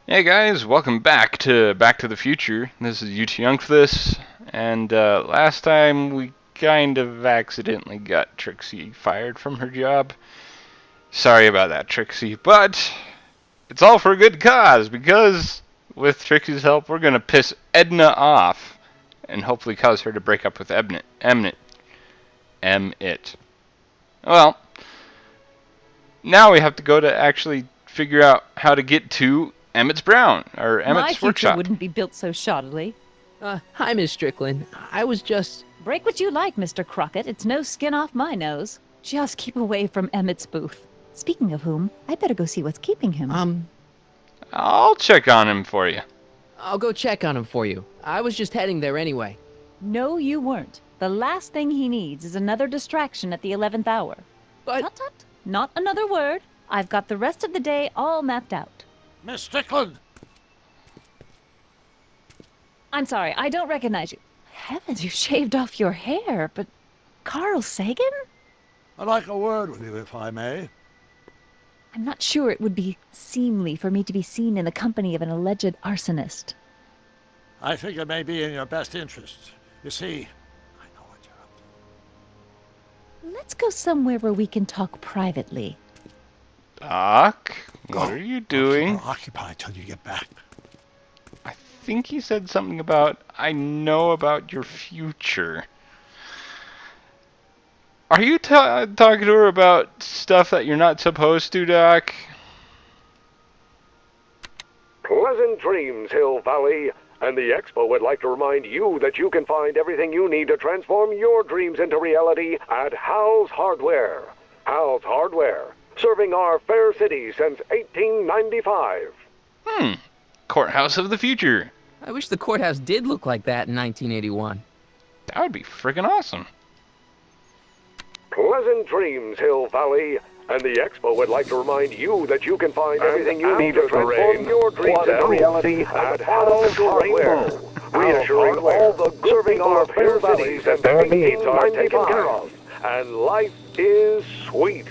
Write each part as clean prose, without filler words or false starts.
Hey guys, welcome back to the Future. This is UT Young for this, and last time we kind of accidentally got Trixie fired from her job. Sorry about that, Trixie, but it's all for a good cause because with Trixie's help, we're gonna piss Edna off and hopefully cause her to break up with Emmett. Well, now we have to go to actually figure out how to get to Emmett's My future workshop. wouldn't be built so shoddily. Hi, Miss Strickland. I was just... Break what you like, Mr. Crockett. It's no skin off my nose. Just keep away from Emmett's booth. Speaking of whom, I'd better go see what's keeping him. I'll check on him for you. I'll go check on him for you. I was just heading there anyway. No, you weren't. The last thing he needs is another distraction at the 11th hour. But... Tut tut. Not another word. I've got the rest of the day all mapped out. Miss Strickland! I'm sorry, I don't recognize you. Heavens, you shaved off your hair, but... Carl Sagan? I'd like a word with you, if I may. I'm not sure it would be seemly for me to be seen in the company of an alleged arsonist. I think it may be in your best interest. You see, I know what you're up to. Let's go somewhere where we can talk privately. Doc, what Go. are you I'll keep doing? her occupied till you get back. I think he said something about, I know about your future. Are you talking to her about stuff that you're not supposed to, Doc? Pleasant dreams, Hill Valley. And the Expo would like to remind you that you can find everything you need to transform your dreams into reality at Hal's Hardware. Hal's Hardware, serving our fair city since 1895. Courthouse of the future. I wish the courthouse did look like that in 1981. That would be freaking awesome. Pleasant dreams, Hill Valley. And the Expo would like to remind you that you can find everything you need to transform your dreams into reality at Hal's Hardware. Reassuring all the serving our fair cities and their needs are taken care of. And life is sweet.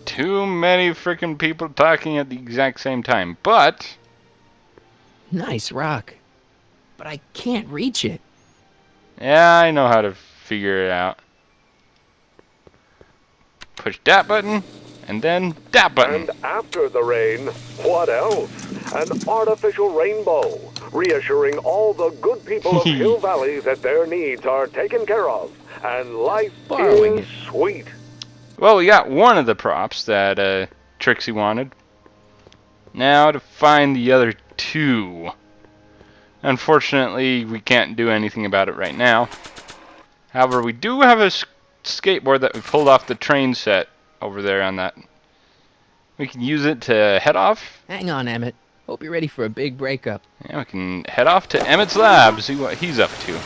Too many freaking people talking at the exact same time, but Nice rock. But I can't reach it. yeah, I know how to figure it out. Push that button, and then that button. And after the rain, what else? An artificial rainbow, reassuring all the good people of Hill Valley that their needs are taken care of, and life Borrowing is sweet. Well, we got one of the props that Trixie wanted. Now to find the other two. Unfortunately, we can't do anything about it right now. However, we do have a skateboard that we pulled off the train set over there on that. We can use it to head off. Hang on, Emmett. Hope you're ready for a big breakup. Yeah, we can head off to Emmett's lab, see what he's up to.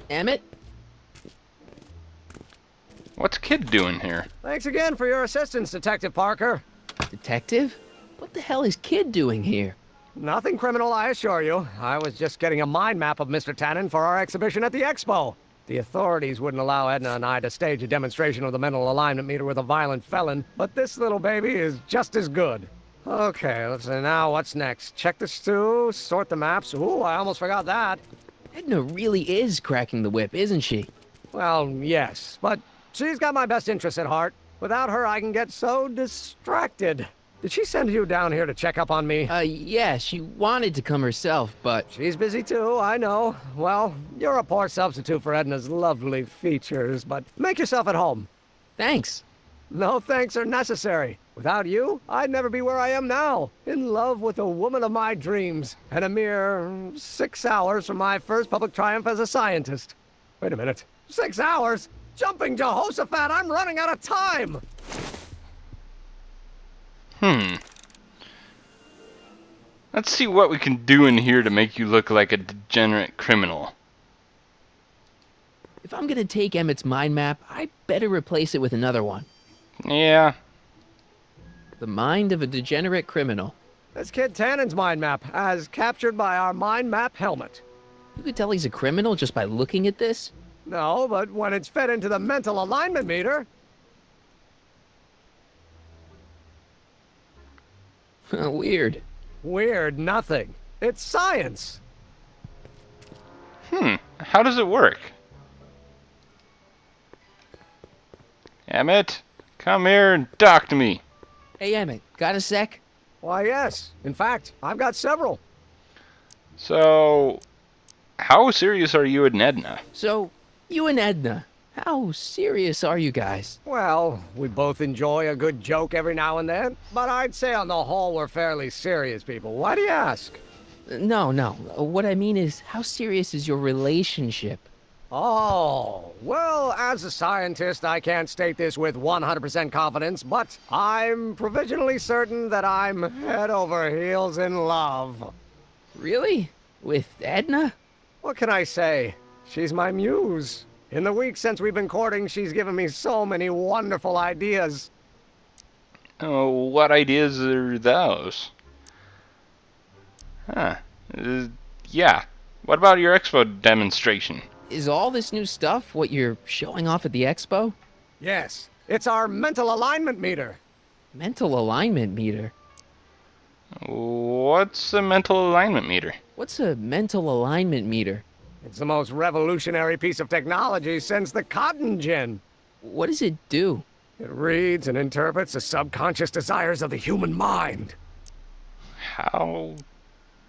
Emmett? What's Kid doing here? Thanks again for your assistance, Detective Parker. Detective? What the hell is Kid doing here? Nothing criminal, I assure you. I was just getting a mind map of Mr. Tannen for our exhibition at the Expo. The authorities wouldn't allow Edna and I to stage a demonstration of the mental alignment meter with a violent felon, but this little baby is just as good. Okay, let's see now what's next. Check the stew, sort the maps. Ooh, I almost forgot that. Edna really is cracking the whip, isn't she? Well, yes, but she's got my best interests at heart. Without her, I can get so distracted. Did she send you down here to check up on me? Yeah, she wanted to come herself, but... She's busy too, I know. Well, you're a poor substitute for Edna's lovely features, but make yourself at home. Thanks. No thanks are necessary. Without you, I'd never be where I am now, in love with the woman of my dreams, and a mere 6 hours from my first public triumph as a scientist. Wait a minute. 6 hours? Jumping Jehoshaphat, I'm running out of time! Let's see what we can do in here to make you look like a degenerate criminal. If I'm gonna take Emmett's mind map, I better replace it with another one. Yeah. The mind of a degenerate criminal. That's Kid Tannen's mind map, as captured by our mind map helmet. You could tell he's a criminal just by looking at this? No, but when it's fed into the mental alignment meter... Weird. Weird nothing. It's science. How does it work? Emmett, come here and talk to me. Hey, Emmett, got a sec? Why, yes. In fact, I've got several. So, how serious are you and Edna? So, you and Edna, how serious are you guys? Well, we both enjoy a good joke every now and then, but I'd say on the whole we're fairly serious people. Why do you ask? No. What I mean is, how serious is your relationship? Oh, well, as a scientist, I can't state this with 100% confidence, but I'm provisionally certain that I'm head over heels in love. Really? With Edna? What can I say? She's my muse. In the weeks since we've been courting, she's given me so many wonderful ideas. Oh, what ideas are those? Yeah. What about your expo demonstration? Is all this new stuff what you're showing off at the expo? Yes, it's our mental alignment meter. Mental alignment meter? What's a mental alignment meter? What's a mental alignment meter? It's the most revolutionary piece of technology since the cotton gin. What does it do? It reads and interprets the subconscious desires of the human mind. How?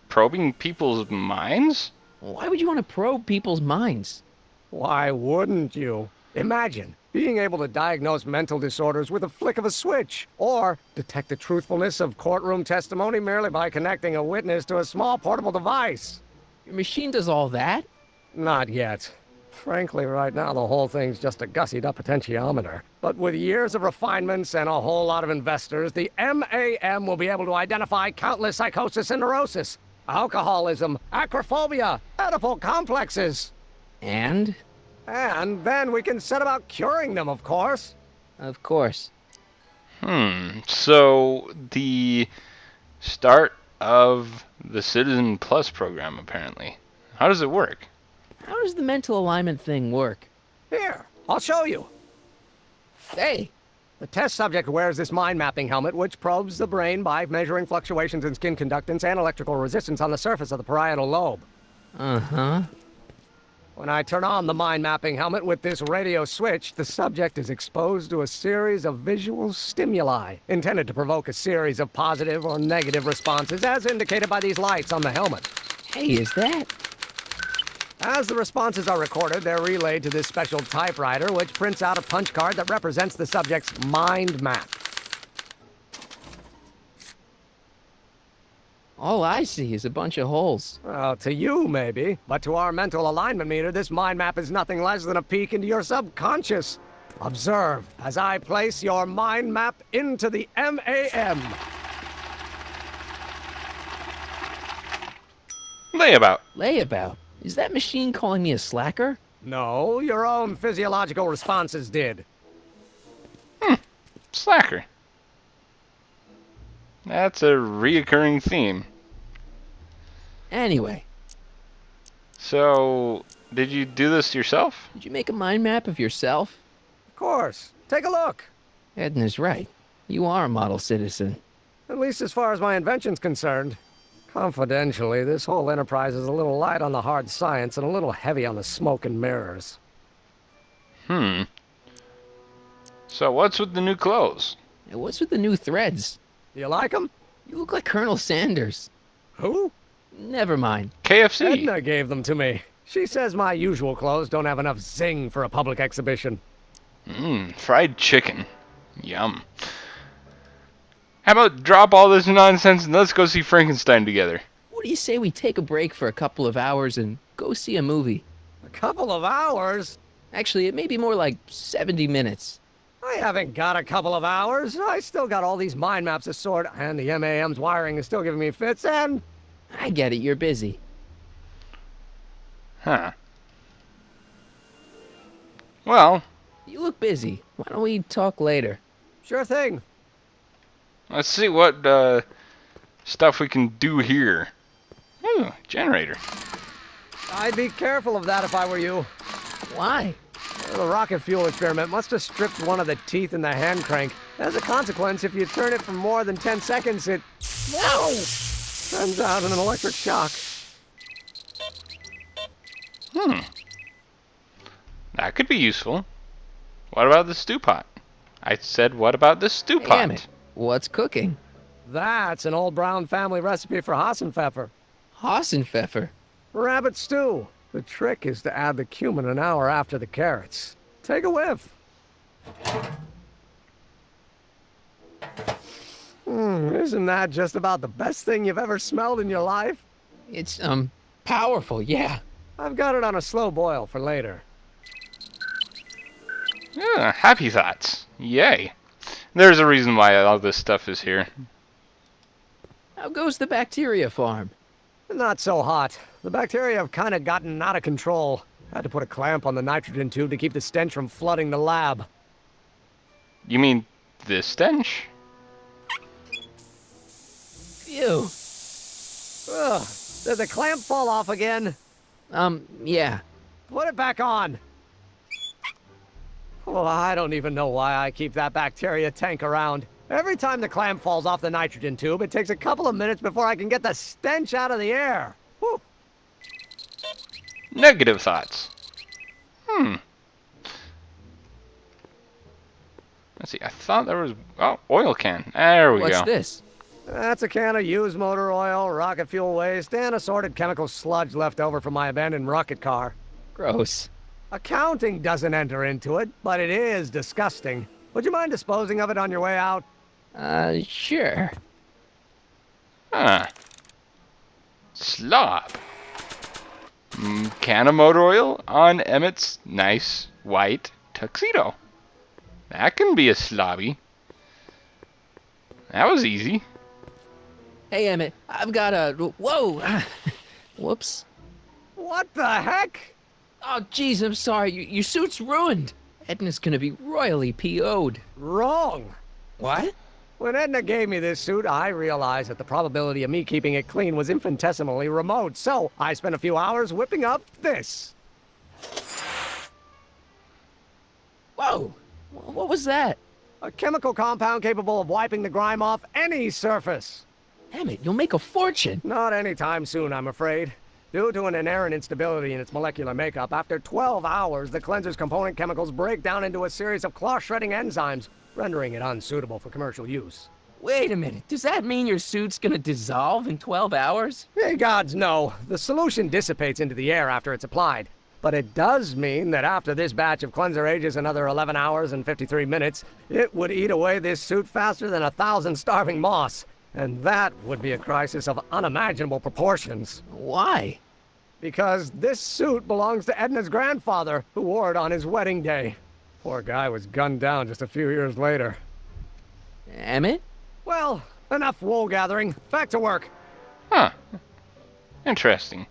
Probing people's minds? Why would you want to probe people's minds? Why wouldn't you? Imagine being able to diagnose mental disorders with a flick of a switch, or detect the truthfulness of courtroom testimony merely by connecting a witness to a small portable device. Your machine does all that? Not yet. Frankly, right now the whole thing's just a gussied-up potentiometer. But with years of refinements and a whole lot of investors, the MAM will be able to identify countless psychosis and neurosis, alcoholism, acrophobia, Oedipal complexes. And? And then we can set about curing them, of course. Of course. So, the start of the Citizen Plus program, apparently. How does it work? How does the mental alignment thing work? Here, I'll show you. Hey! The test subject wears this mind-mapping helmet, which probes the brain by measuring fluctuations in skin conductance and electrical resistance on the surface of the parietal lobe. Uh-huh. When I turn on the mind-mapping helmet with this radio switch, the subject is exposed to a series of visual stimuli, intended to provoke a series of positive or negative responses, as indicated by these lights on the helmet. Hey, is that? As the responses are recorded, they're relayed to this special typewriter, which prints out a punch card that represents the subject's mind map. All I see is a bunch of holes. Well, to you, maybe. But to our mental alignment meter, this mind map is nothing less than a peek into your subconscious. Observe as I place your mind map into the MAM. Layabout. Layabout? Is that machine calling me a slacker? No, your own physiological responses did. Slacker. That's a reoccurring theme. Anyway, So, did you do this yourself? did you make a mind map of yourself? Of course. Take a look. Edna's right. You are a model citizen. At least as far as my invention's concerned. Confidentially, this whole enterprise is a little light on the hard science and a little heavy on the smoke and mirrors. So, what's with the new clothes? And what's with the new threads? Do you like them? You look like Colonel Sanders. Who? Never mind. KFC. Edna gave them to me. She says my usual clothes don't have enough zing for a public exhibition. Fried chicken. Yum. How about drop all this nonsense and let's go see Frankenstein together? What do you say we take a break for a couple of hours and go see a movie? A couple of hours? Actually, it may be more like 70 minutes. I haven't got a couple of hours. I still got all these mind maps to sort, and the MAM's wiring is still giving me fits, and... I get it, you're busy. Huh. Well, You look busy. Why don't we talk later? Sure thing. let's see what stuff we can do here. Ooh, generator. I'd be careful of that if I were you. Why? The rocket fuel experiment must have stripped one of the teeth in the hand crank. As a consequence, if you turn it for more than 10 seconds, it sends out an electric shock. That could be useful. What about the stew pot? I said, what about the stew pot? Damn it. What's cooking? That's an old Brown family recipe for Hassenpfeffer. Hassenpfeffer. Rabbit stew. The trick is to add the cumin an hour after the carrots. Take a whiff. Isn't that just about the best thing you've ever smelled in your life? It's, powerful, yeah. I've got it on a slow boil for later. Happy thoughts. Yay. There's a reason why all this stuff is here. How goes the bacteria farm? Not so hot. The bacteria have kind of gotten out of control. Had to put a clamp on the nitrogen tube to keep the stench from flooding the lab. You mean this stench? Ew. Ugh. Did the clamp fall off again? Yeah. Put it back on. Well, I don't even know why I keep that bacteria tank around. Every time the clamp falls off the nitrogen tube, it takes a couple of minutes before I can get the stench out of the air. Whew. Negative thoughts. Let's see, I thought there was... Oh, oil can. There we go. What's this? That's a can of used motor oil, rocket fuel waste, and assorted chemical sludge left over from my abandoned rocket car. Gross. Accounting doesn't enter into it, but it is disgusting. Would you mind disposing of it on your way out? Sure. Huh. Slob. Can of motor oil on Emmett's nice white tuxedo. That can be a slobby. That was easy. Hey, Emmett, I've got a... Whoa! Whoops. What the heck? Oh, jeez, I'm sorry. Your suit's ruined. Edna's gonna be royally PO'd. Wrong. What? When Edna gave me this suit, I realized that the probability of me keeping it clean was infinitesimally remote, so I spent a few hours whipping up this. Whoa! What was that? A chemical compound capable of wiping the grime off any surface. Emmett, you'll make a fortune. Not anytime soon, I'm afraid. Due to an inherent instability in its molecular makeup, after 12 hours, the cleanser's component chemicals break down into a series of cloth-shredding enzymes, rendering it unsuitable for commercial use. Wait a minute. Does that mean your suit's gonna dissolve in 12 hours? Hey, gods, no. The solution dissipates into the air after it's applied. But it does mean that after this batch of cleanser ages another 11 hours and 53 minutes, it would eat away this suit faster than 1,000 starving moths. And that would be a crisis of unimaginable proportions. Why? Because this suit belongs to Edna's grandfather, who wore it on his wedding day. Poor guy was gunned down just a few years later. Emmett? Well, enough wool gathering. Back to work. Huh. Interesting.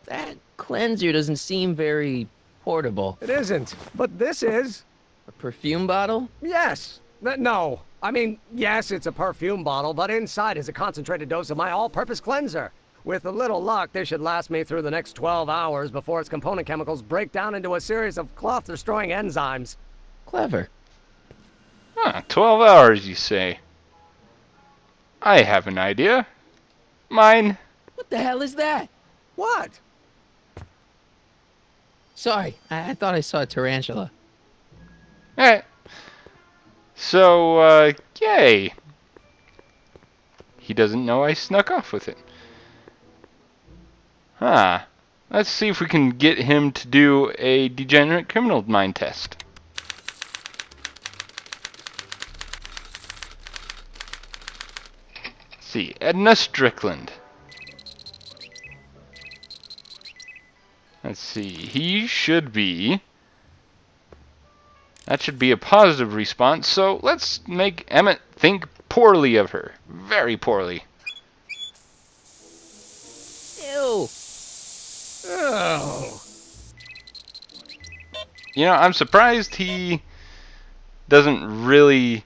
That cleanser doesn't seem very portable. It isn't, but this is. A perfume bottle? Yes. No. I mean, yes, it's a perfume bottle, but inside is a concentrated dose of my all-purpose cleanser. With a little luck, this should last me through the next 12 hours before its component chemicals break down into a series of cloth-destroying enzymes. Clever. Huh, 12 hours, you say? I have an idea. Mine. What the hell is that? What? Sorry, I thought I saw a tarantula. Alright. So, yay. He doesn't know I snuck off with it. Huh. Let's see if we can get him to do a degenerate criminal mind test. Let's see, Edna Strickland. Let's see, he should be... That should be a positive response, so let's make Emmett think poorly of her. Very poorly. Ew. Oh. You know, I'm surprised he doesn't really...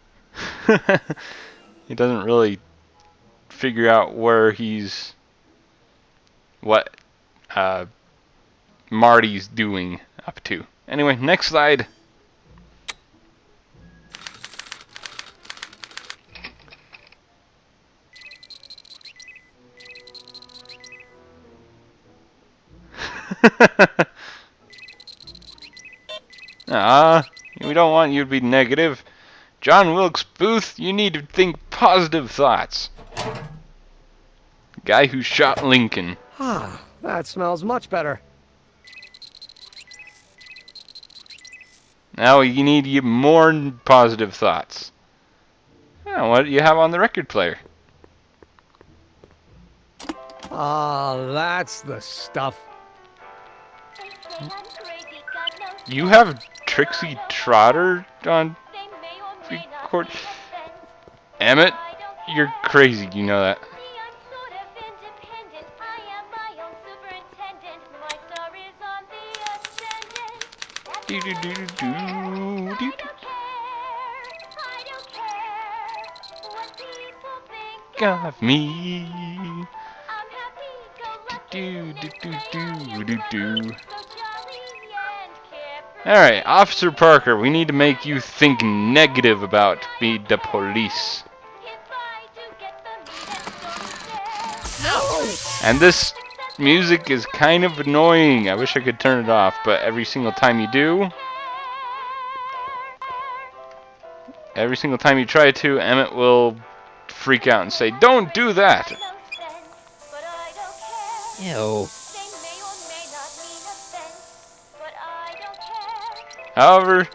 he doesn't really figure out where he's... What Marty's doing. up to. Anyway, next slide. We don't want you to be negative. John Wilkes Booth, you need to think positive thoughts. Guy who shot Lincoln. Ah, that smells much better. Now you need more positive thoughts. Oh, what do you have on the record player? Ah, that's the stuff. You have Trixie Trotter on record? Emmett, you're crazy, you know that. Do do do do do do. Of me. Do do do do do do. Alright, Officer Parker, we need to make you think negative about the police. And this music is kind of annoying. I wish I could turn it off, but every single time you do, every single time you try to, Emmett will freak out and say, "Don't do that!" Ew. However,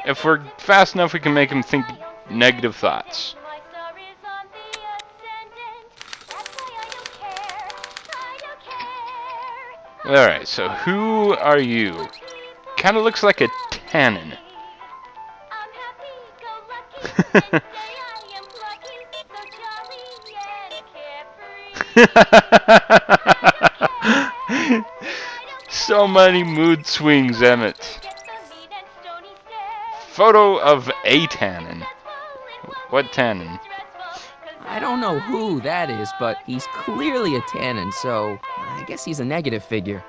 if we're fast enough, we can make him think negative thoughts. Alright, so who are you? Kinda looks like a tannin. So many mood swings, Emmett. Photo of a tannin. What tannin? I don't know who that is, but he's clearly a tannin, so I guess he's a negative figure.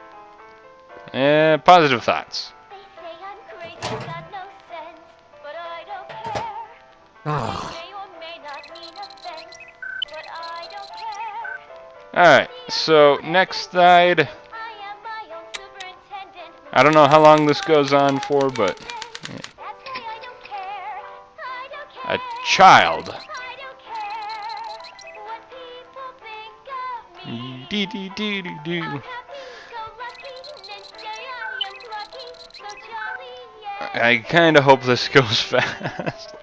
Positive thoughts. Alright, so next slide. I don't know how long this goes on for, but a child. I kind of hope this goes fast.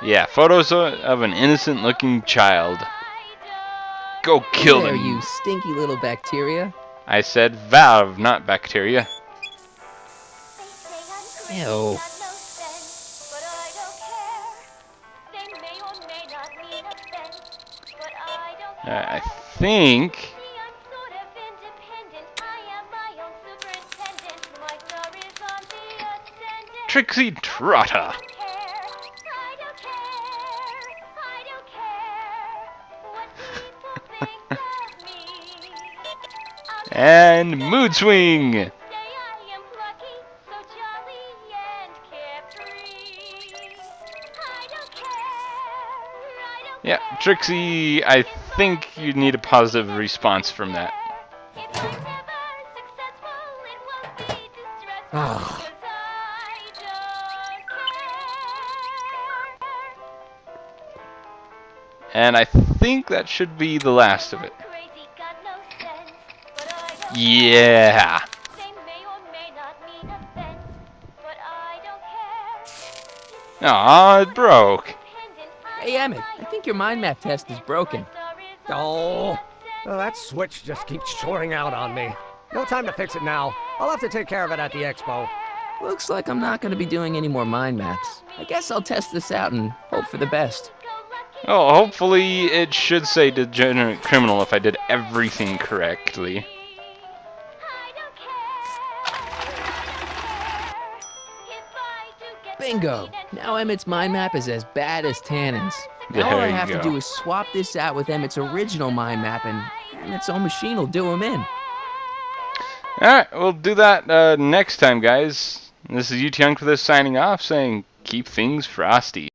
Yeah, photos of an innocent-looking child. Go kill There, them. you stinky little bacteria. I said valve, not bacteria. Ew. I think Trixie Trotter. And mood swing. Yeah, Trixie, I think you need a positive response from that. And I think that should be the last of it. Yeah. Aw, it broke. Hey, Emmett, I think your mind map test is broken. Oh, that switch just keeps shorting out on me. No time to fix it now. I'll have to take care of it at the expo. Looks like I'm not going to be doing any more mind maps. I guess I'll test this out and hope for the best. Oh, hopefully it should say degenerate criminal if I did everything correctly. Bingo! Now Emmett's mind map is as bad as Tannen's. Now all There I you have go. to do is swap this out with Emmett's original mind map, and Emmett's own machine will do him in. Alright, we'll do that next time, guys. This is UT Young for this signing off, saying keep things frosty.